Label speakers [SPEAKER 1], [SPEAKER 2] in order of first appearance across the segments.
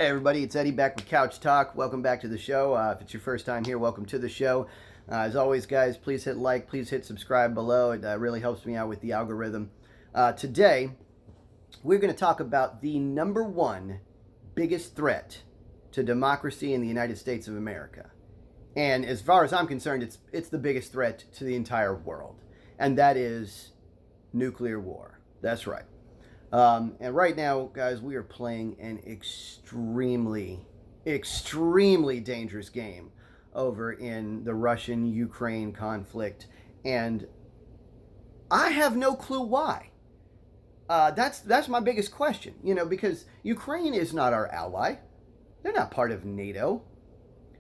[SPEAKER 1] everybody, it's Eddie back with Couch Talk. Welcome back to the show. If it's your first time here, welcome to the show. As always, guys, please hit like, please hit subscribe below. It really helps me out with the algorithm. Today, we're going to talk about the number one biggest threat to democracy in the United States of America. And as far as I'm concerned, it's the biggest threat to the entire world. And that is nuclear war. That's right. And right now, guys, we are playing an extremely dangerous game over in the Russian-Ukraine conflict. And I have no clue why. That's my biggest question, because Ukraine is not our ally. They're not part of NATO.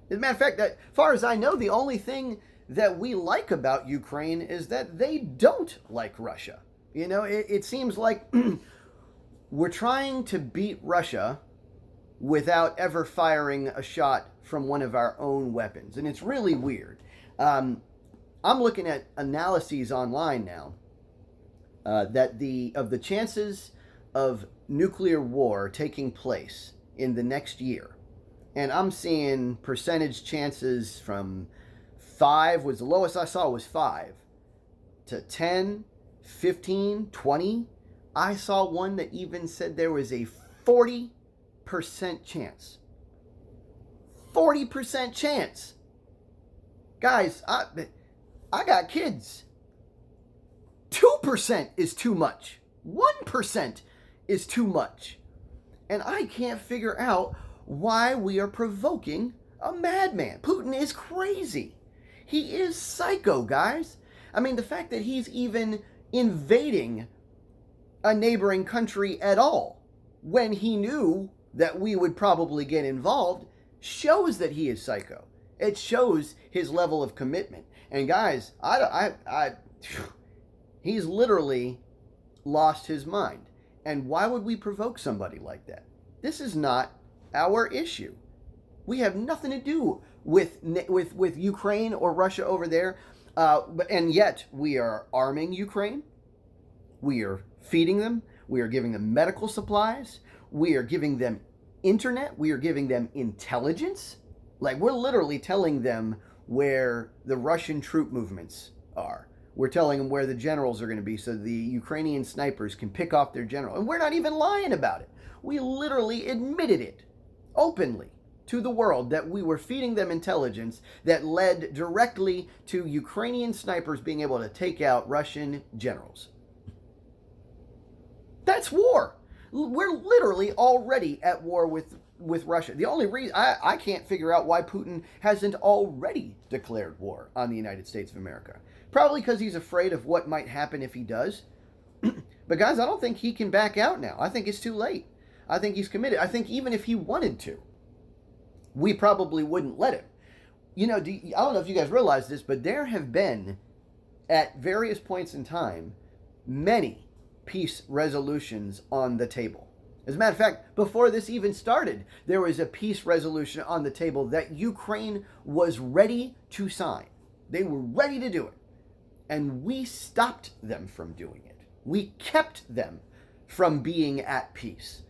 [SPEAKER 1] As a matter of fact, as far as I know, the only thing that we like about Ukraine is that they don't like Russia. It seems like we're trying to beat Russia without ever firing a shot from one of our own weapons. And it's really weird. I'm looking at analyses online now that of the chances of nuclear war taking place in the next year. And I'm seeing percentage chances from 5 was the lowest I saw was 5 to 10, 15, 20. I saw one that even said there was a 40% chance. 40% chance. Guys, I got kids. 2% is too much. 1% is too much. And I can't figure out why we are provoking a madman. Putin is crazy. He is psycho, guys. I mean, the fact that he's even invading a neighboring country at all when he knew that we would probably get involved shows that he is psycho. It shows his level of commitment. And guys, he's literally lost his mind. And why would we provoke somebody like that? This is not our issue. We have nothing to do with Ukraine or Russia over there. And yet we are arming Ukraine. We are feeding them. We are giving them medical supplies. We are giving them internet. We are giving them intelligence. Like, we're literally telling them where the Russian troop movements are. We're telling them where the generals are going to be so the Ukrainian snipers can pick off their general. And we're not even lying about it. We literally admitted it openly to the world that we were feeding them intelligence that led directly to Ukrainian snipers being able to take out Russian generals. That's war. We're literally already at war with Russia. The only reason I can't figure out why Putin hasn't already declared war on the United States of America. Probably because he's afraid of what might happen if he does. But guys, I don't think he can back out now. I think it's too late. I think he's committed. I think even if he wanted to, we probably wouldn't let him. I don't know if you guys realize this, but there have been, at various points in time, many peace resolutions on the table. As a matter of fact, before this even started, there was a peace resolution on the table that Ukraine was ready to sign. They were ready to do it. And we stopped them from doing it. We kept them from being at peace.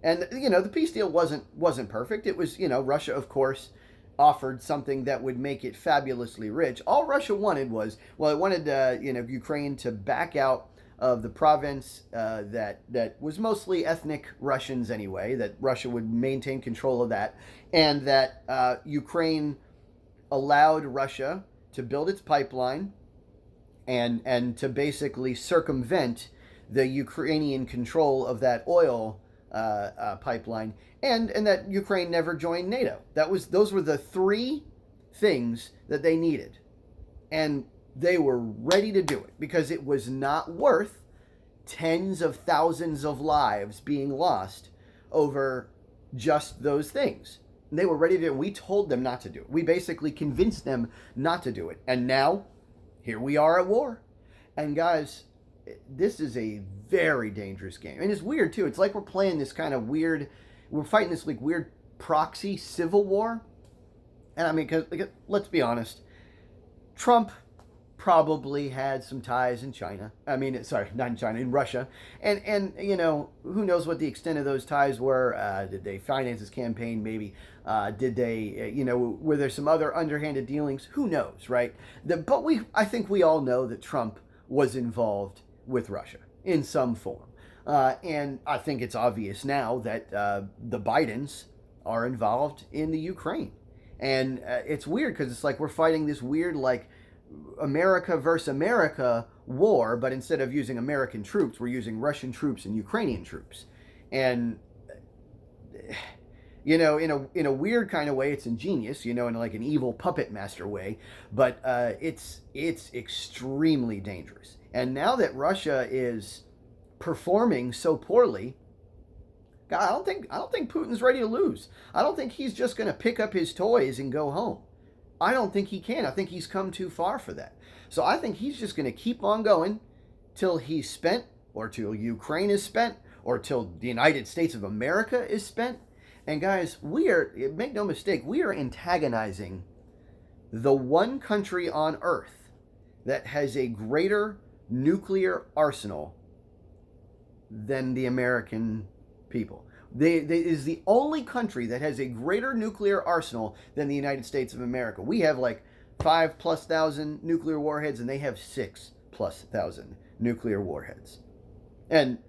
[SPEAKER 1] And, the peace deal wasn't perfect. It was, Russia, of course, offered something that would make it fabulously rich. All Russia wanted was, it wanted, Ukraine to back out of the province that was mostly ethnic Russians anyway, that Russia would maintain control of that, and that Ukraine allowed Russia to build its pipeline and to basically circumvent the Ukrainian control of that oil pipeline, and that Ukraine never joined NATO. Those were the three things that they needed. And they were ready to do it because it was not worth tens of thousands of lives being lost over just those things. And they were ready to do it. We told them not to do it. We basically convinced them not to do it. And now, here we are at war. And guys, this is a very dangerous game. And it's weird, too. It's like we're playing this kind of weird, we're fighting this like weird proxy civil war. And I mean, because let's be honest, Trump probably had some ties in China. I mean, sorry, not in China, in Russia. And who knows what the extent of those ties were? Did they finance his campaign? Maybe. Did they, were there some other underhanded dealings? Who knows, right? But I think we all know that Trump was involved with Russia in some form. And I think it's obvious now that the Bidens are involved in the Ukraine. And it's weird because it's like we're fighting this weird, like, America versus America war, but instead of using American troops, we're using Russian troops and Ukrainian troops. And, in a weird kind of way, it's ingenious, in like an evil puppet master way, but it's extremely dangerous. And now that Russia is performing so poorly, God, I don't think Putin's ready to lose. I don't think he's just going to pick up his toys and go home. I don't think he can. I think he's come too far for that. So I think he's just going to keep on going till he's spent, or till Ukraine is spent, or till the United States of America is spent. And guys, make no mistake, we are antagonizing the one country on earth that has a greater nuclear arsenal than the American people. They is the only country that has a greater nuclear arsenal than the United States of America. We have like 5,000+ nuclear warheads, and they have 6,000+ nuclear warheads. And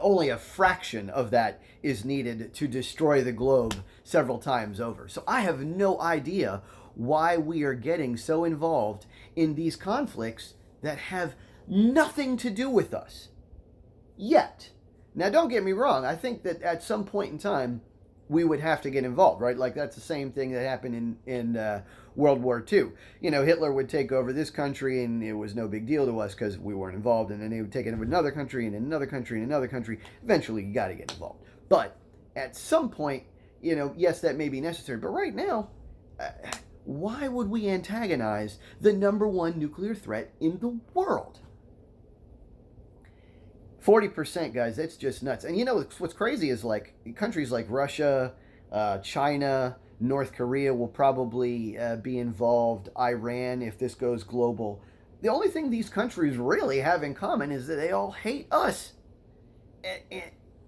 [SPEAKER 1] only a fraction of that is needed to destroy the globe several times over. So I have no idea why we are getting so involved in these conflicts that have nothing to do with us yet. Now, don't get me wrong. I think that at some point in time, we would have to get involved, right? Like, that's the same thing that happened in World War II. Hitler would take over this country, and it was no big deal to us because we weren't involved. And then they would take it over another country, and another country, and another country. Eventually, you got to get involved. But at some point, yes, that may be necessary. But right now, why would we antagonize the number one nuclear threat in the world? 40%, guys, that's just nuts. And what's crazy is, like, countries like Russia, China, North Korea will probably be involved, Iran, if this goes global. The only thing these countries really have in common is that they all hate us.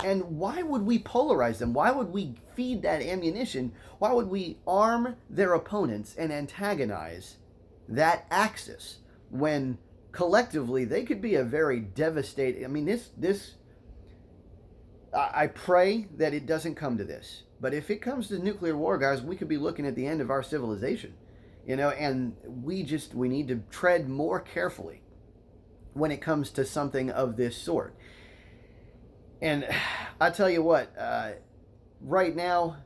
[SPEAKER 1] And why would we polarize them? Why would we feed that ammunition? Why would we arm their opponents and antagonize that axis when collectively they could be a very devastating... I mean, I pray that it doesn't come to this. But if it comes to nuclear war, guys, we could be looking at the end of our civilization. And we need to tread more carefully when it comes to something of this sort. And I tell you what, right now,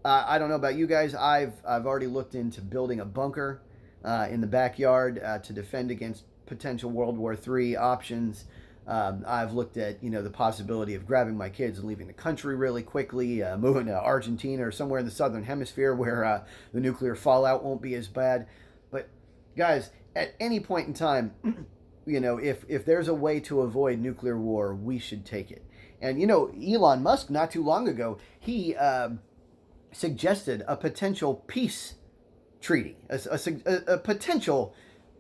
[SPEAKER 1] I don't know about you guys, I've already looked into building a bunker in the backyard to defend against potential World War III options. I've looked at, the possibility of grabbing my kids and leaving the country really quickly, moving to Argentina or somewhere in the southern hemisphere where the nuclear fallout won't be as bad. But guys, at any point in time, if there's a way to avoid nuclear war, we should take it. And, Elon Musk, not too long ago, he suggested a potential peace treaty, a potential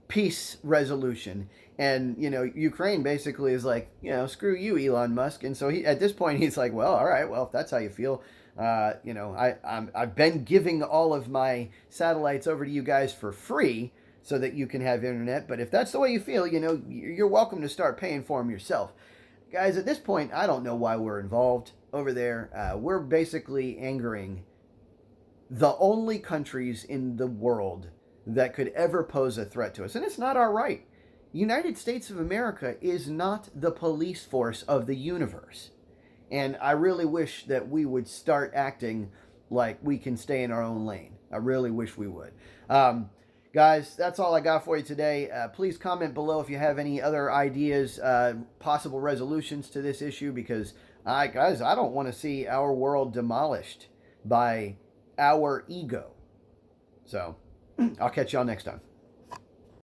[SPEAKER 1] peace resolution. And, Ukraine basically is like, screw you, Elon Musk. And so at this point, he's like, well, all right, well, if that's how you feel, I've been giving all of my satellites over to you guys for free so that you can have internet. But if that's the way you feel, you're welcome to start paying for them yourself. Guys, at this point, I don't know why we're involved over there. We're basically angering the only countries in the world that could ever pose a threat to us. And it's not our right. United States of America is not the police force of the universe. And I really wish that we would start acting like we can stay in our own lane. I really wish we would. Guys, that's all I got for you today. Please comment below if you have any other ideas, possible resolutions to this issue, because, guys, I don't want to see our world demolished by our ego. So, I'll catch y'all next time.